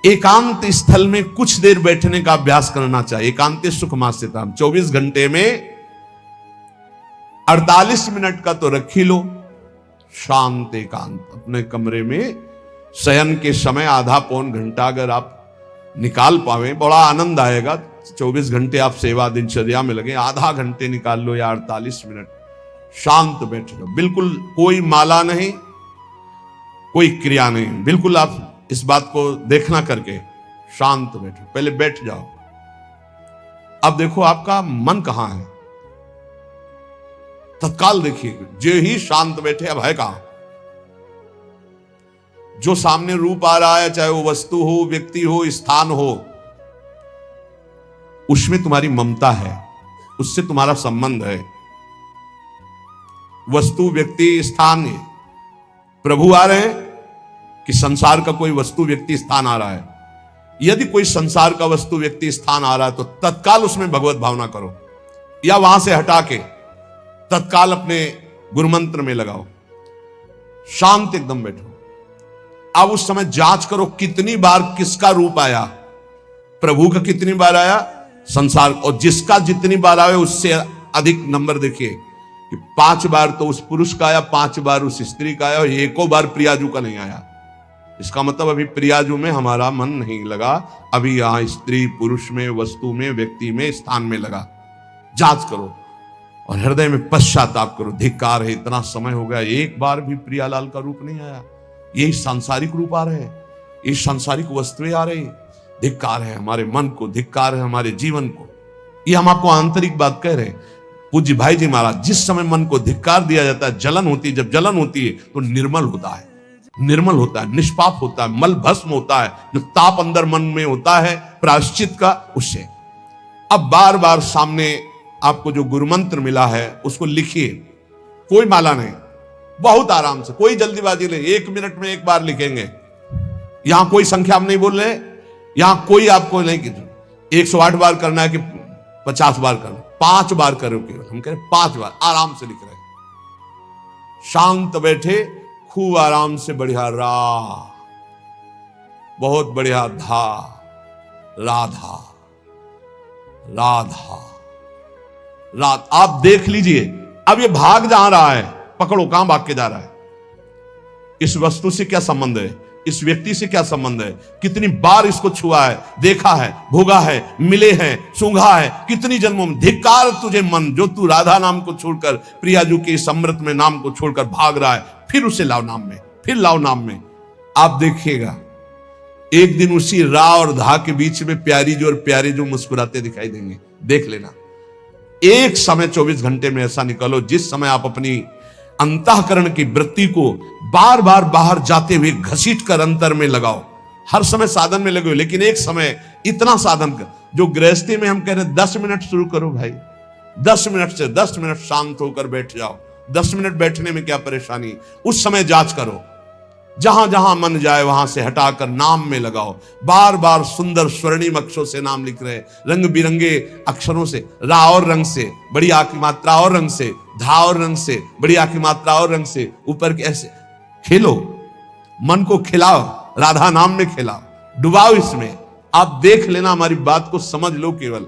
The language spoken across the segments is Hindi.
एकांत स्थल में कुछ देर बैठने का अभ्यास करना चाहिए। एकांत सुख मास्यताम, 24 घंटे में 48 मिनट का तो रख ही लो शांत एकांत। अपने कमरे में शयन के समय आधा पौन घंटा अगर आप निकाल पावे, बड़ा आनंद आएगा। 24 घंटे आप सेवा दिनचर्या में लगे, आधा घंटे निकाल लो या 48 मिनट शांत बैठ लो। बिल्कुल कोई माला नहीं, कोई क्रिया नहीं, बिल्कुल आप इस बात को देखना करके शांत बैठो। पहले बैठ जाओ। अब देखो आपका मन कहां है, तत्काल देखिए। जो ही शांत बैठे, अब है कहां? जो सामने रूप आ रहा है, चाहे वो वस्तु हो, व्यक्ति हो, स्थान हो, उसमें तुम्हारी ममता है, उससे तुम्हारा संबंध है। वस्तु, व्यक्ति, स्थान, प्रभु आ रहे हैं कि संसार का कोई वस्तु, व्यक्ति, स्थान आ रहा है? यदि कोई संसार का वस्तु, व्यक्ति, स्थान आ रहा है तो तत्काल उसमें भगवत भावना करो, या वहां से हटा के तत्काल अपने गुरु मंत्र में लगाओ। शांत एकदम बैठो। अब उस समय जांच करो कितनी बार किसका रूप आया। प्रभु का कितनी बार आया, संसार, और जिसका जितनी बार आए उससे अधिक नंबर देखिए कि 5 बार तो उस पुरुष का आया, 5 बार उस स्त्री का आया, और एको बार प्रियाजू का नहीं आया। इसका मतलब अभी प्रियाजू में हमारा मन नहीं लगा, अभी यहां स्त्री पुरुष में, वस्तु में, व्यक्ति में, स्थान में लगा। जांच करो और हृदय में पश्चाताप करो। धिक्कार है, इतना समय हो गया, एक बार भी प्रियालाल का रूप नहीं आया। यही सांसारिक रूप आ रहे हैं, ये सांसारिक वस्तुएं आ रही। धिक्कार है हमारे मन को, धिक्कार है हमारे जीवन को। ये हम आपको आंतरिक बात कह रहे हैं। पूज्य भाई जी महाराज, जिस समय मन को धिक्कार दिया जाता है, जलन होती है, जब जलन होती है तो निर्मल होता है, निर्मल होता है, निष्पाप होता है, मल भस्म होता है। जो ताप अंदर मन में होता है प्रायश्चित का, उससे अब बार बार सामने आपको जो गुरु मंत्र मिला है उसको लिखिए। कोई माला नहीं, बहुत आराम से, कोई जल्दीबाजी नहीं, 1 मिनट में एक बार लिखेंगे। यहां कोई संख्या हम नहीं बोल रहे, यहां कोई आपको नहीं कि 108 बार करना है कि 50 बार करना, 5 बार करो केवल। हम कह रहे 5 बार आराम से लिख रहे हैं। शांत बैठे, खूब आराम से, बढ़िया रा, बहुत बढ़िया धा, राधा राधा रात। आप देख लीजिए अब ये भाग जहां रहा है, पकड़ो कहां भाग के जा रहा है। इस वस्तु से क्या संबंध है, इस व्यक्ति से क्या संबंध है, कितनी बार इसको छुआ है, देखा है, भोगा है, मिले हैं, सूंघा है, कितनी जन्मों में। धिक्कार तुझे मन, जो तू राधा नाम को छोड़कर, प्रियाजू के इस अमृत में नाम को छोड़कर भाग रहा है, फिर उसे लाओ नाम में, फिर लाओ नाम में। आप देखिएगा एक दिन उसी रा और धा के बीच में प्यारी जो और प्यारे जो मुस्कुराते दिखाई देंगे। देख लेना, एक समय 24 घंटे में ऐसा निकालो जिस समय आप अपनी अंतःकरण की वृत्ति को बार बार बाहर जाते हुए घसीट कर अंतर में लगाओ। हर समय साधन में लगे हो, लेकिन एक समय इतना साधन कर, जो गृहस्थी में हम कह रहे हैं 10 मिनट शुरू करो भाई, 10 मिनट से 10 मिनट शांत होकर बैठ जाओ। 10 मिनट बैठने में क्या परेशानी, उस समय जांच करो। जहां जहां मन जाए वहां से हटाकर नाम में लगाओ। बार बार सुंदर स्वर्णिम अक्षरों से नाम लिख रहे, रंग बिरंगे अक्षरों से, रा और रंग से, बड़ी आ की मात्रा और रंग से, धा और रंग से, बड़ी आ की मात्रा और रंग से, ऊपर के ऐसे खेलो, मन को खिलाओ, राधा नाम में खिलाओ, डुबाओ इसमें। आप देख लेना, हमारी बात को समझ लो। केवल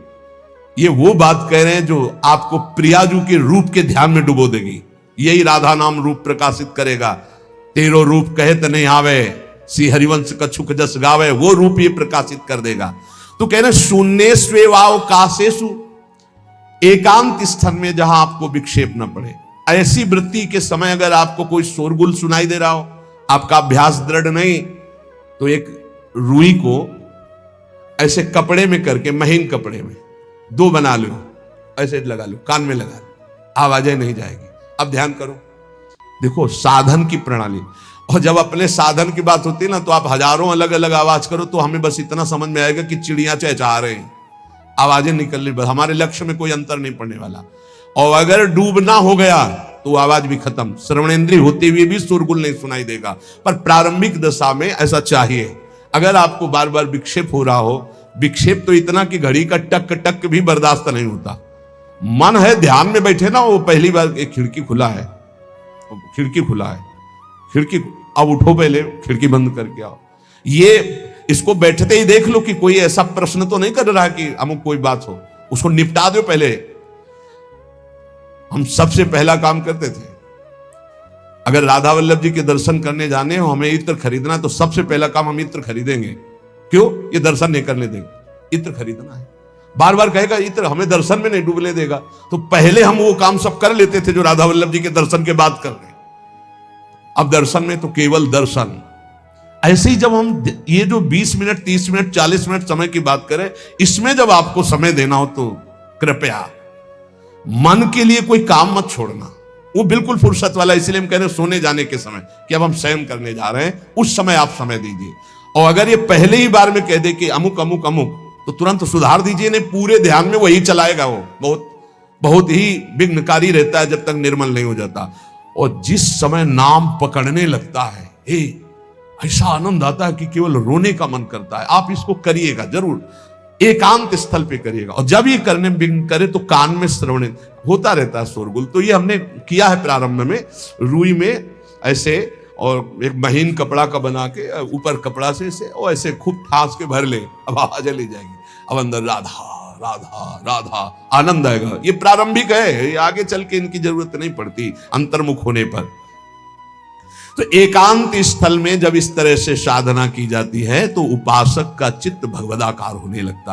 ये वो बात कह रहे हैं जो आपको प्रियाजू के रूप के ध्यान में डुबो देगी। यही राधा नाम रूप प्रकाशित करेगा। तेरो रूप कहे तो नहीं आवे, सी हरिवंश कछुक जस गावे, वो रूप ये प्रकाशित कर देगा। तो कह रहे शून्य स्वेवाव कासेसु, एकांत स्थान में जहां आपको विक्षेप न पड़े। ऐसी वृत्ति के समय अगर आपको कोई शोरगुल सुनाई दे रहा हो, आपका अभ्यास दृढ़ नहीं, तो एक रुई को ऐसे कपड़े में करके, महीन कपड़े में 2 बना लो, ऐसे लगा लो, कान में लगा लो, आवाजें नहीं जाएगी। अब ध्यान करो, देखो साधन की प्रणाली। और जब अपने साधन की बात होती है ना, तो आप हजारों अलग अलग आवाज करो तो हमें बस इतना समझ में आएगा कि चिड़िया चहचहा रहे हैं, आवाजें निकल रही, बस हमारे लक्ष्य में कोई अंतर नहीं पड़ने वाला। और अगर डूबना हो गया तो आवाज भी खत्म, श्रवणेंद्रिय होते हुए भी शोरगुल नहीं सुनाई देगा। पर प्रारंभिक दशा में ऐसा चाहिए। अगर आपको बार बार विक्षेप हो रहा हो, विक्षेप तो इतना कि घड़ी का टक टक भी बर्दाश्त नहीं होता, मन है ध्यान में बैठे ना, वो पहली बार एक खिड़की खुला है, खिड़की खुला है, खिड़की, अब उठो, पहले खिड़की बंद करके आओ। ये इसको बैठते ही देख लो कि कोई ऐसा प्रश्न तो नहीं कर रहा कि अमुक कोई बात हो, उसको निपटा दो पहले। हम सबसे पहला काम करते थे, अगर राधा वल्लभ जी के दर्शन करने जाने हो, हमें इत्र खरीदना, तो सबसे पहला काम हम इत्र खरीदेंगे। क्यों? ये दर्शन नहीं करने देंगे, इत्र खरीदना है। बार बार कहेगा इत्र हमें दर्शन में नहीं डूबने देगा, तो पहले हम वो काम सब कर लेते थे जो राधा वल्लभ जी के दर्शन के बाद कर रहे। अब दर्शन में तो केवल दर्शन। ऐसे ही जब हम ये जो 20 मिनट 30 मिनट 40 मिनट समय की बात करें, इसमें जब आपको समय देना हो तो कृपया मन के लिए कोई काम मत छोड़ना, वो बिल्कुल फुर्सत वाला। इसलिए हम कह रहे हैं सोने जाने के समय कि अब हम शयन करने जा रहे हैं, उस समय आप समय दीजिए। और अगर ये पहले ही बार में कह दे कि अमुक अमुक अमुक, तो तुरंत सुधार दीजिए, नहीं पूरे ध्यान में वही चलाएगा। वो बहुत ही विघ्नकारी रहता है जब तक निर्मल नहीं हो जाता। और जिस समय नाम पकड़ने लगता है, ऐसा आनंद आता है कि केवल रोने का मन करता है। आप इसको करिएगा जरूर, एकांत स्थल पे करिएगा। और जब ये करने विघ्न करे तो कान में श्रवण होता रहता है शोरगुल। तो ये हमने किया है प्रारंभ में, रुई में ऐसे, और एक महीन कपड़ा का बना के ऊपर कपड़ा से ऐसे और ऐसे खूब ठास के भर ले, अब आवाज चली जाएगी, अब अंदर राधा राधा राधा, आनंद आएगा। ये प्रारंभिक है, ये आगे चल के इनकी जरूरत नहीं पड़ती अंतर्मुख होने पर। तो एकांत स्थल में जब इस तरह से साधना की जाती है तो उपासक का चित्त भगवदाकार होने लगता है।